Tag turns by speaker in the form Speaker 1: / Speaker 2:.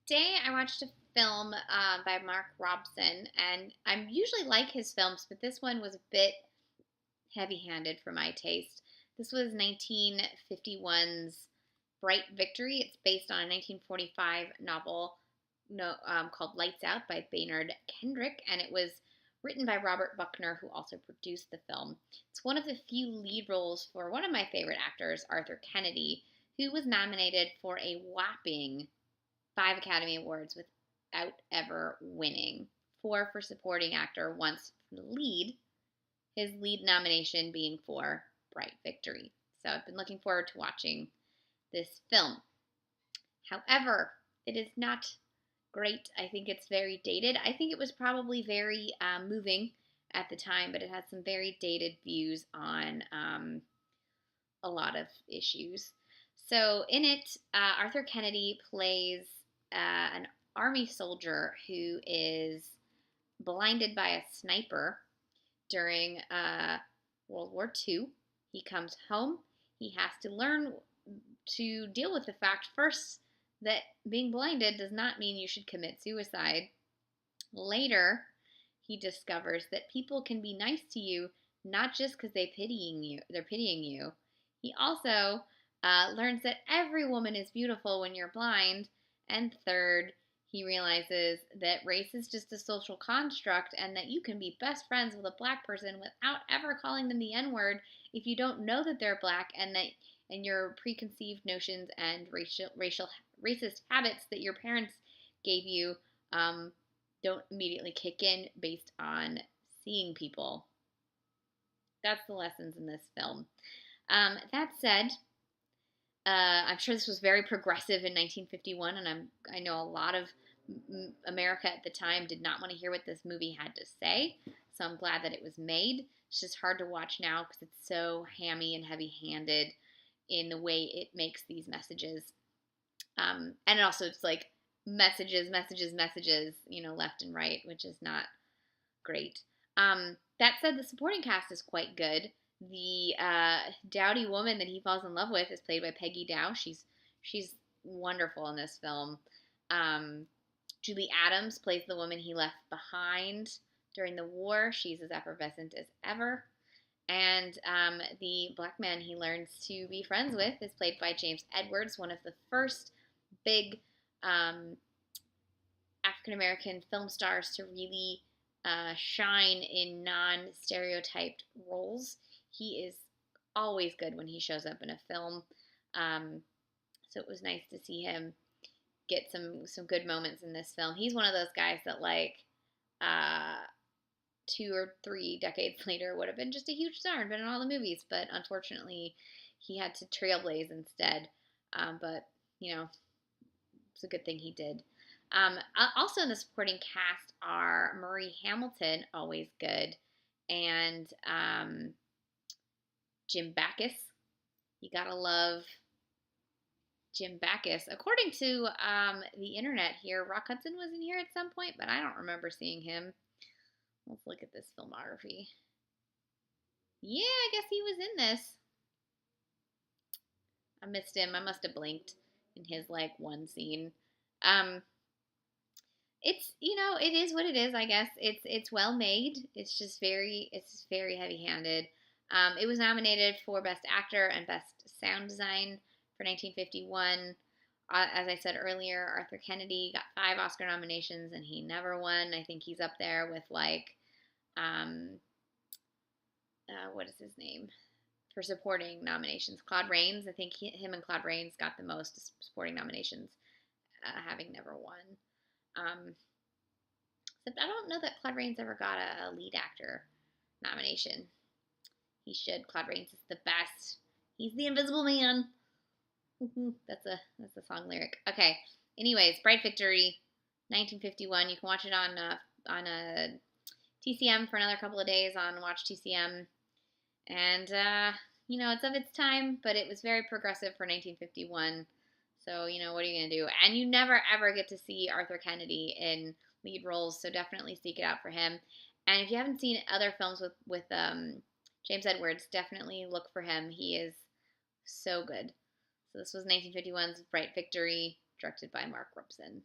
Speaker 1: Today I watched a film by Mark Robson, and I usually like his films, but this one was a bit heavy-handed for my taste. This was 1951's Bright Victory. It's based on a 1945 novel called Lights Out by Baynard Kendrick, and it was written by Robert Buckner, who also produced the film. It's one of the few lead roles for one of my favorite actors, Arthur Kennedy, who was nominated for a whopping 5 Academy Awards without ever winning. 4 for supporting actor, once for the lead, his lead nomination being for Bright Victory. So I've been looking forward to watching this film. However, it is not great. I think it's very dated. I think it was probably very moving at the time, but it had some very dated views on a lot of issues. So in it, Arthur Kennedy plays an army soldier who is blinded by a sniper during World War II. He comes home. He has to learn to deal with the fact first that being blinded does not mean you should commit suicide. Later, he discovers that people can be nice to you not just because they're pitying you. He also learns that every woman is beautiful when you're blind. And third, he realizes that race is just a social construct and that you can be best friends with a black person without ever calling them the N-word if you don't know that they're black, and your preconceived notions and racist habits that your parents gave you don't immediately kick in based on seeing people. That's the lessons in this film. That said, I'm sure this was very progressive in 1951, and I know a lot of America at the time did not want to hear what this movie had to say, so I'm glad that it was made. It's just hard to watch now because it's so hammy and heavy-handed in the way it makes these messages. And it also, it's like messages, left and right, which is not great. That said, the supporting cast is quite good. The dowdy woman that he falls in love with is played by Peggy Dow. She's wonderful in this film. Julie Adams plays the woman he left behind during the war. She's as effervescent as ever. And the black man he learns to be friends with is played by James Edwards, one of the first big African-American film stars to really shine in non-stereotyped roles. He is always good when he shows up in a film. So it was nice to see him get some good moments in this film. He's one of those guys that 2 or 3 decades later would have been just a huge star and been in all the movies, but unfortunately he had to trailblaze instead. But it's a good thing he did. Also in the supporting cast are Murray Hamilton, always good, and Jim Backus. You gotta love Jim Backus. According to the internet here, Rock Hudson was in here at some point, but I don't remember seeing him. Let's look at this filmography. Yeah, I guess he was in this. I missed him. I must have blinked in his one scene. It's it is what it is. I guess it's well made. It's very heavy-handed. It was nominated for Best Actor and Best Sound Design for 1951. As I said earlier, Arthur Kennedy got 5 Oscar nominations and he never won. I think he's up there with what is his name for supporting nominations? Claude Rains. I think him and Claude Rains got the most supporting nominations, having never won. Except I don't know that Claude Rains ever got a lead actor nomination. He should. Claude Rains is the best. He's the Invisible Man. That's a song lyric. Okay. Anyways, Bright Victory, 1951. You can watch it on a TCM for another couple of days on Watch TCM, and it's of its time, but it was very progressive for 1951. So what are you gonna do? And you never ever get to see Arthur Kennedy in lead roles, so definitely seek it out for him. And if you haven't seen other films with James Edwards, definitely look for him. He is so good. So this was 1951's Bright Victory, directed by Mark Robson.